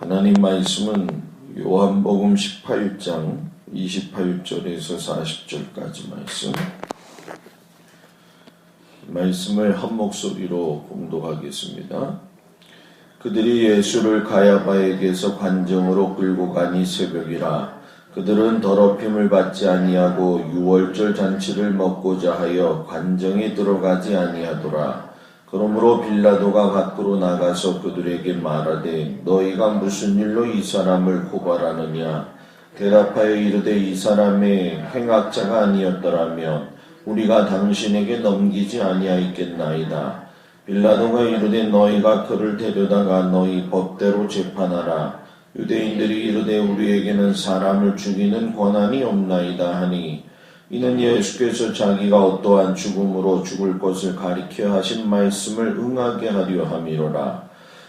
하나님 말씀은 요한복음 18장 28절에서 40절까지 말씀을 한 목소리로 봉독하겠습니다. 그들이 예수를 가야바에게서 관정으로 끌고 가니 새벽이라. 그들은 더럽힘을 받지 아니하고 유월절 잔치를 먹고자 하여 관정에 들어가지 아니하더라. 그러므로 빌라도가 밖으로 나가서 그들에게 말하되 너희가 무슨 일로 이 사람을 고발하느냐. 대답하여 이르되 이 사람의 행악자가 아니었더라면 우리가 당신에게 넘기지 아니하였겠나이다. 빌라도가 이르되 너희가 그를 데려다가 너희 법대로 재판하라. 유대인들이 이르되 우리에게는 사람을 죽이는 권한이 없나이다 하니 이는 예수께서 자기가 어떠한 죽음으로 죽을 것을 가리켜 하신 말씀을 응하게 하려 함이로라.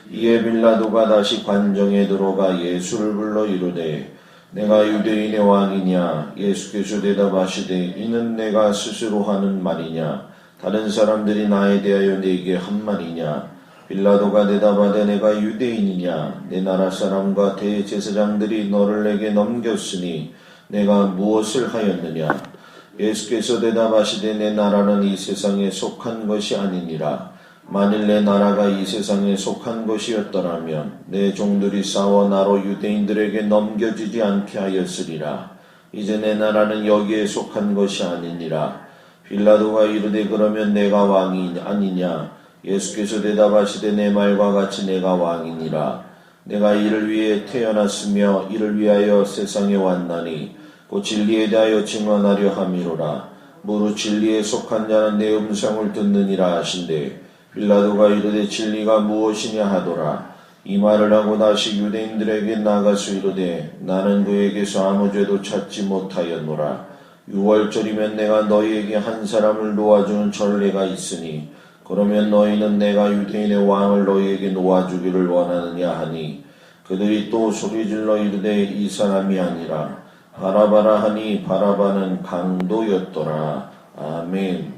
이에 빌라도가 다시 관정에 들어가 예수를 불러 이르되 내가 유대인의 왕이냐. 예수께서 대답하시되 이는 내가 스스로 하는 말이냐. 다른 사람들이 나에 대하여 네게 한 말이냐. 빌라도가 대답하되 내가 유대인이냐. 내 나라 사람과 대제사장들이 너를 내게 넘겼으니 내가 무엇을 하였느냐. 예수께서 대답하시되 내 나라는 이 세상에 속한 것이 아니니라. 만일 내 나라가 이 세상에 속한 것이었더라면 내 종들이 싸워 나로 유대인들에게 넘겨지지 않게 하였으리라. 이제 내 나라는 여기에 속한 것이 아니니라. 빌라도가 이르되 그러면 내가 왕이 아니냐. 예수께서 대답하시되 내 말과 같이 내가 왕이니라. 내가 이를 위해 태어났으며 이를 위하여 세상에 왔나니 곧 진리에 대하여 증언하려 함이로라. 무릇 진리에 속한 자는 내 음성을 듣느니라 하신대 빌라도가 이르되 진리가 무엇이냐 하더라. 이 말을 하고 다시 유대인들에게 나가서 이르되 나는 그에게서 아무 죄도 찾지 못하였노라. 유월절이면 내가 너희에게 한 사람을 놓아주는 전례가 있으니 그러면 너희는 내가 유대인의 왕을 너희에게 놓아주기를 원하느냐 하니 그들이 또 소리질러 이르되 이 사람이 아니라 바라바라 하니 바라바는 강도였더라. 아멘.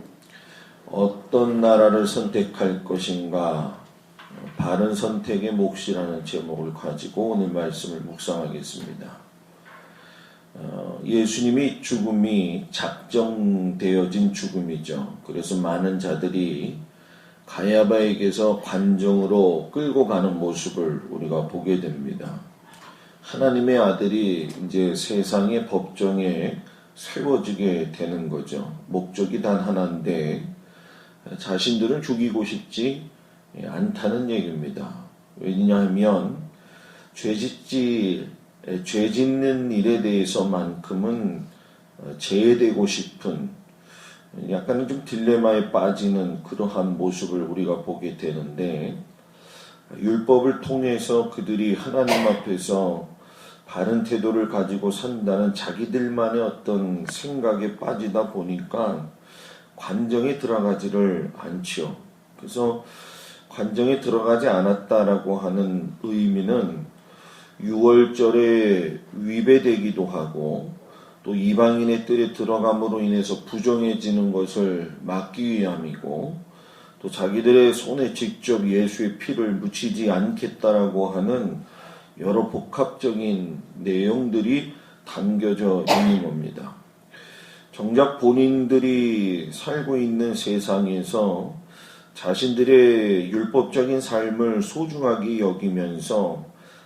어떤 나라를 선택할 것인가? 바른 선택의 몫이라는 제목을 가지고 오늘 말씀을 묵상하겠습니다. 예수님이 죽음이 작정되어진 죽음이죠. 그래서 많은 자들이 가야바에게서 관정으로 끌고 가는 모습을 우리가 보게 됩니다. 하나님의 아들이 이제 세상의 법정에 세워지게 되는 거죠. 목적이 단 하나인데 자신들은 죽이고 싶지 않다는 얘기입니다. 왜냐하면 죄 짓는 일에 대해서만큼은 제외되고 싶은 약간은 좀 딜레마에 빠지는 그러한 모습을 우리가 보게 되는데 율법을 통해서 그들이 하나님 앞에서 바른 태도를 가지고 산다는 자기들만의 어떤 생각에 빠지다 보니까 관정에 들어가지를 않죠. 그래서 관정에 들어가지 않았다라고 하는 의미는 유월절에 위배되기도 하고 또 이방인의 뜰에 들어감으로 인해서 부정해지는 것을 막기 위함이고 또 자기들의 손에 직접 예수의 피를 묻히지 않겠다라고 하는 여러 복합적인 내용들이 담겨져 있는 겁니다. 정작 본인들이 살고 있는 세상에서 자신들의 율법적인 삶을 소중하게 여기면서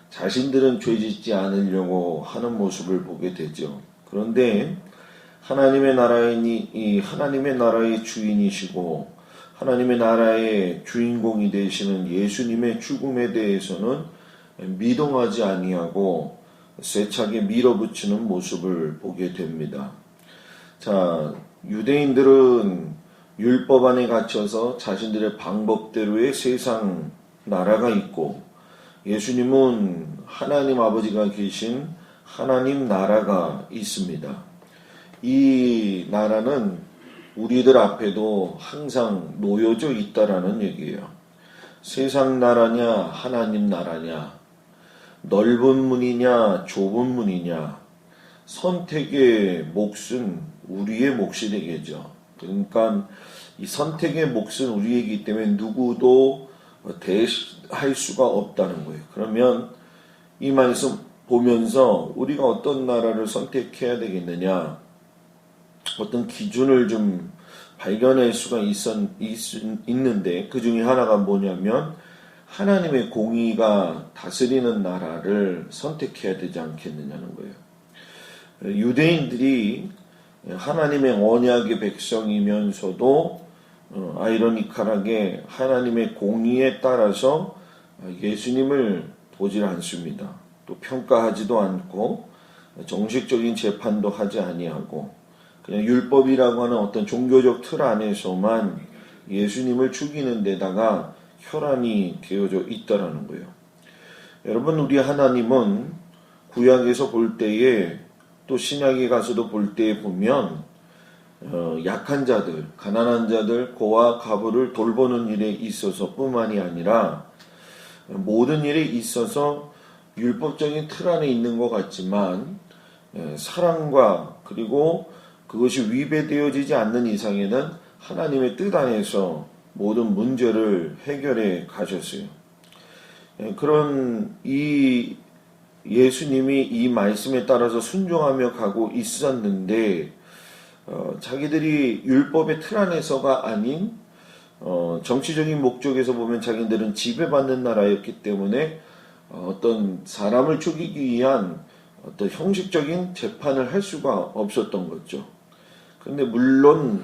자신들은 죄짓지 않으려고 하는 모습을 보게 되죠. 그런데 하나님의 나라의 주인이시고 하나님의 나라의 주인공이 되시는 예수님의 죽음에 대해서는 미동하지 아니하고 세차게 밀어붙이는 모습을 보게 됩니다. 자, 유대인들은 율법 안에 갇혀서 자신들의 방법대로의 세상 나라가 있고 예수님은 하나님 아버지가 계신 하나님 나라가 있습니다. 이 나라는 우리들 앞에도 항상 놓여져 있다라는 얘기예요. 세상 나라냐 하나님 나라냐, 넓은 문이냐 좁은 문이냐, 선택의 몫은 우리의 몫이 되겠죠. 그러니까 이 선택의 몫은 우리이기 때문에 누구도 대할 수가 없다는 거예요. 그러면 이 말씀 보면서 우리가 어떤 나라를 선택해야 되겠느냐, 어떤 기준을 좀 발견할 수가 있는데 그 중에 하나가 뭐냐면 하나님의 공의가 다스리는 나라를 선택해야 되지 않겠느냐는 거예요. 유대인들이 하나님의 언약의 백성이면서도 아이러니컬하게 하나님의 공의에 따라서 예수님을 보질 않습니다. 또 평가하지도 않고 정식적인 재판도 하지 아니하고 그냥 율법이라고 하는 어떤 종교적 틀 안에서만 예수님을 죽이는 데다가 혈안이 되어져 있다라는 거예요. 여러분, 우리 하나님은 구약에서 볼 때에 또 신약에 가서도 볼 때에 보면 약한 자들, 가난한 자들, 고아 가부를 돌보는 일에 있어서 뿐만이 아니라 모든 일에 있어서 율법적인 틀 안에 있는 것 같지만 사랑과 그리고 그것이 위배되어지지 않는 이상에는 하나님의 뜻 안에서 모든 문제를 해결해 가셨어요. 그런 이 예수님이 이 말씀에 따라서 순종하며 가고 있었는데 자기들이 율법의 틀 안에서가 아닌 정치적인 목적에서 보면 자기들은 지배받는 나라였기 때문에 어떤 사람을 죽이기 위한 어떤 형식적인 재판을 할 수가 없었던 거죠. 그런데 물론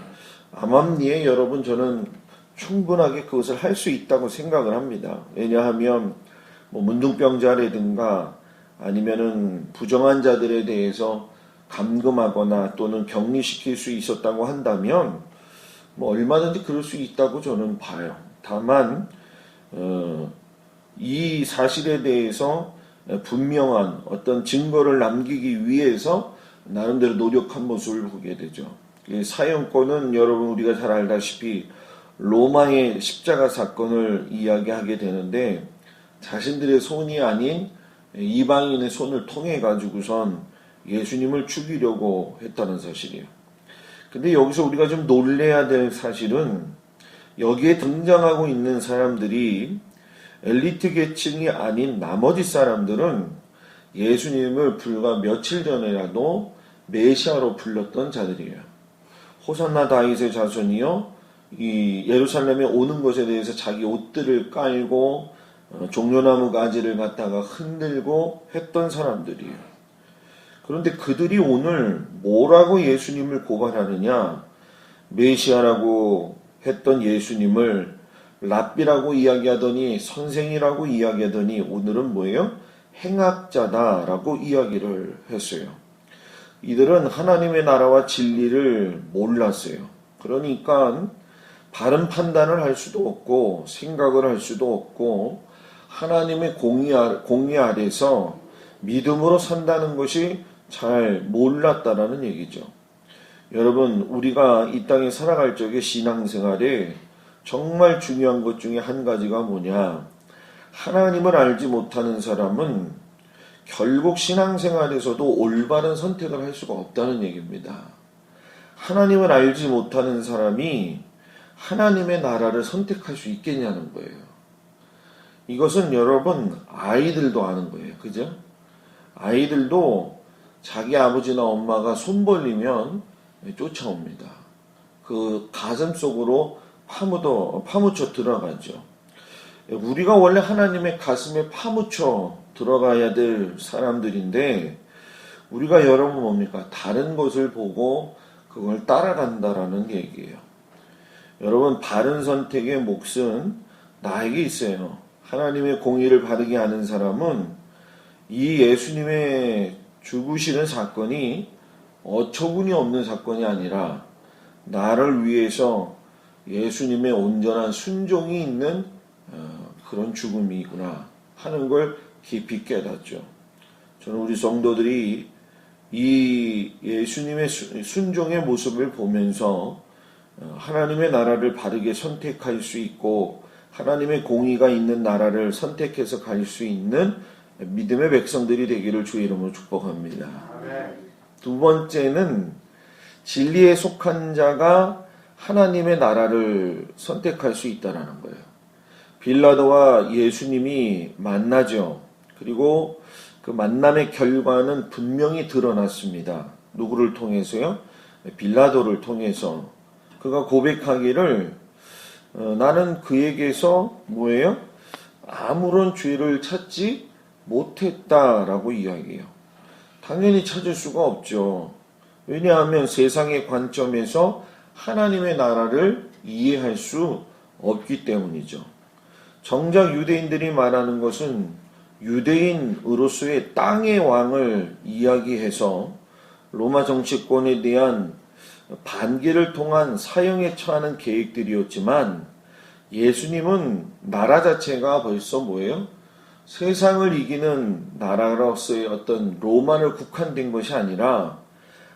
암암리에 여러분 저는 충분하게 그것을 할 수 있다고 생각을 합니다. 왜냐하면 뭐 문둥병자라든가 아니면은 부정한 자들에 대해서 감금하거나 또는 격리시킬 수 있었다고 한다면 뭐 얼마든지 그럴 수 있다고 저는 봐요. 다만 이 사실에 대해서 분명한 어떤 증거를 남기기 위해서 나름대로 노력한 모습을 보게 되죠. 사형권은 여러분 우리가 잘 알다시피 로마의 십자가 사건을 이야기하게 되는데 자신들의 손이 아닌 이방인의 손을 통해 가지고선 예수님을 죽이려고 했다는 사실이에요. 근데 여기서 우리가 좀 놀래야 될 사실은 여기에 등장하고 있는 사람들이 엘리트 계층이 아닌 나머지 사람들은 예수님을 불과 며칠 전에라도 메시아로 불렀던 자들이에요. 호산나 다윗의 자손이요, 이 예루살렘에 오는 것에 대해서 자기 옷들을 깔고 종려나무 가지를 갖다가 흔들고 했던 사람들이에요. 그런데 그들이 오늘 뭐라고 예수님을 고발하느냐? 메시아라고 했던 예수님을 랍비라고 이야기하더니 선생이라고 이야기하더니 오늘은 뭐예요? 행악자다라고 이야기를 했어요. 이들은 하나님의 나라와 진리를 몰랐어요. 그러니까 바른 판단을 할 수도 없고 생각을 할 수도 없고 하나님의 공의 아래서 믿음으로 산다는 것이 잘 몰랐다라는 얘기죠. 여러분, 우리가 이 땅에 살아갈 적에 신앙생활에 정말 중요한 것 중에 한 가지가 뭐냐? 하나님을 알지 못하는 사람은 결국 신앙생활에서도 올바른 선택을 할 수가 없다는 얘기입니다. 하나님을 알지 못하는 사람이 하나님의 나라를 선택할 수 있겠냐는 거예요. 이것은 여러분 아이들도 아는 거예요. 그죠? 아이들도 자기 아버지나 엄마가 손 벌리면 쫓아옵니다. 그 가슴 속으로 파묻혀 들어가죠. 우리가 원래 하나님의 가슴에 파묻혀 들어가야 될 사람들인데 우리가 여러분 뭡니까? 다른 것을 보고 그걸 따라간다라는 얘기예요. 여러분, 바른 선택의 몫은 나에게 있어요. 하나님의 공의를 바르게 아는 사람은 이 예수님의 죽으시는 사건이 어처구니 없는 사건이 아니라 나를 위해서 예수님의 온전한 순종이 있는 그런 죽음이구나 하는 걸 깊이 깨닫죠. 저는 우리 성도들이 이 예수님의 순종의 모습을 보면서 하나님의 나라를 바르게 선택할 수 있고 하나님의 공의가 있는 나라를 선택해서 갈 수 있는 믿음의 백성들이 되기를 주의 이름으로 축복합니다. 두 번째는 진리에 속한 자가 하나님의 나라를 선택할 수 있다는 거예요. 빌라도와 예수님이 만나죠. 그리고 그 만남의 결과는 분명히 드러났습니다. 누구를 통해서요? 빌라도를 통해서. 그가 고백하기를 나는 그에게서 뭐예요? 아무런 죄를 찾지 못했다라고 이야기해요. 당연히 찾을 수가 없죠. 왜냐하면 세상의 관점에서 하나님의 나라를 이해할 수 없기 때문이죠. 정작 유대인들이 말하는 것은 유대인으로서의 땅의 왕을 이야기해서 로마 정치권에 대한 반기를 통한 사형에 처하는 계획들이었지만 예수님은 나라 자체가 벌써 뭐예요? 세상을 이기는 나라로서의 어떤 로마를 국한된 것이 아니라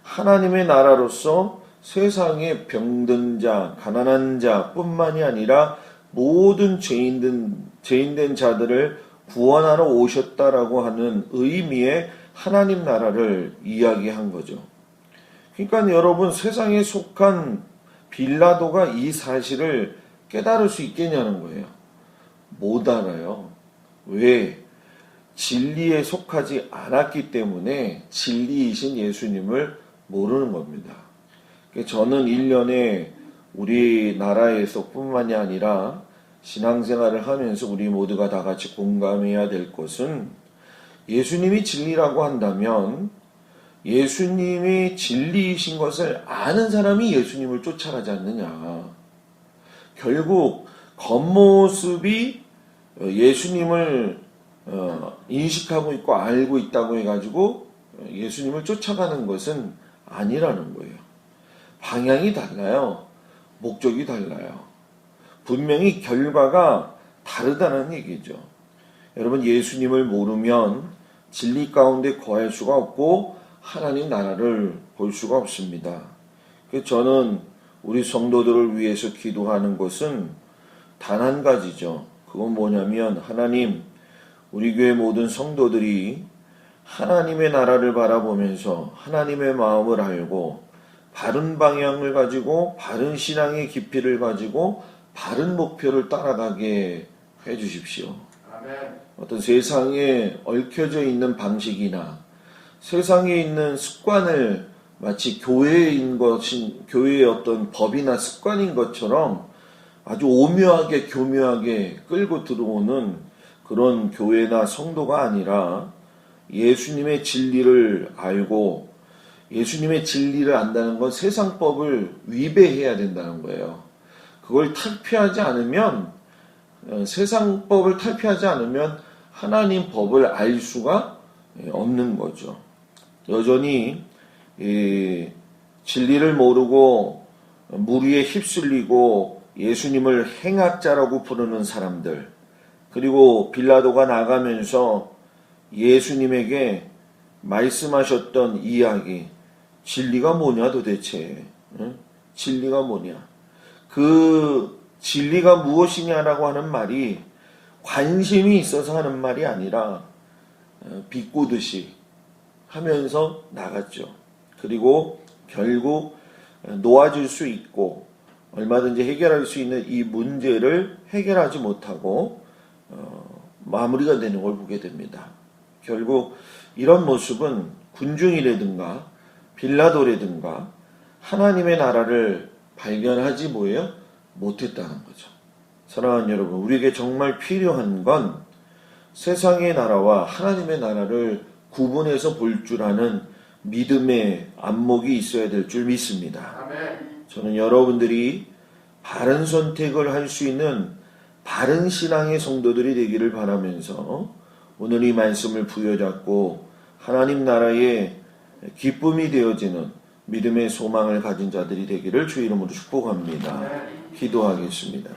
하나님의 나라로서 세상의 병든 자, 가난한 자 뿐만이 아니라 모든 죄인된 자들을 구원하러 오셨다라고 하는 의미의 하나님 나라를 이야기한 거죠. 그러니까 여러분, 세상에 속한 빌라도가 이 사실을 깨달을 수 있겠냐는 거예요. 못 알아요. 왜? 진리에 속하지 않았기 때문에 진리이신 예수님을 모르는 겁니다. 저는 1년에 우리나라에서 뿐만이 아니라 신앙생활을 하면서 우리 모두가 다 같이 공감해야 될 것은 예수님이 진리라고 한다면 예수님이 진리이신 것을 아는 사람이 예수님을 쫓아가지 않느냐. 결국 겉모습이 예수님을 인식하고 있고 알고 있다고 해가지고 예수님을 쫓아가는 것은 아니라는 거예요. 방향이 달라요. 목적이 달라요. 분명히 결과가 다르다는 얘기죠. 여러분, 예수님을 모르면 진리 가운데 거할 수가 없고 하나님 나라를 볼 수가 없습니다. 그래서 저는 우리 성도들을 위해서 기도하는 것은 단 한 가지죠. 그건 뭐냐면 하나님, 우리 교회 모든 성도들이 하나님의 나라를 바라보면서 하나님의 마음을 알고 바른 방향을 가지고 바른 신앙의 깊이를 가지고 바른 목표를 따라가게 해주십시오. 아멘. 어떤 세상에 얽혀져 있는 방식이나 세상에 있는 습관을 마치 교회의 어떤 법이나 습관인 것처럼 아주 오묘하게 교묘하게 끌고 들어오는 그런 교회나 성도가 아니라 예수님의 진리를 알고 예수님의 진리를 안다는 건 세상법을 위배해야 된다는 거예요. 그걸 탈피하지 않으면 세상법을 탈피하지 않으면 하나님 법을 알 수가 없는 거죠. 여전히 진리를 모르고 무리에 휩쓸리고 예수님을 행악자라고 부르는 사람들, 그리고 빌라도가 나가면서 예수님에게 말씀하셨던 이야기, 진리가 뭐냐 도대체? 진리가 뭐냐? 그 진리가 무엇이냐라고 하는 말이 관심이 있어서 하는 말이 아니라 비꼬듯이 하면서 나갔죠. 그리고 결국 놓아줄 수 있고 얼마든지 해결할 수 있는 이 문제를 해결하지 못하고 마무리가 되는 걸 보게 됩니다. 결국 이런 모습은 군중이라든가 빌라도라든가 하나님의 나라를 발견하지 못했다는 거죠. 사랑하는 여러분, 우리에게 정말 필요한 건 세상의 나라와 하나님의 나라를 구분해서 볼 줄 아는 믿음의 안목이 있어야 될 줄 믿습니다. 아멘. 저는 여러분들이 바른 선택을 할 수 있는 바른 신앙의 성도들이 되기를 바라면서 오늘 이 말씀을 부여잡고 하나님 나라의 기쁨이 되어지는 믿음의 소망을 가진 자들이 되기를 주 이름으로 축복합니다. 기도하겠습니다.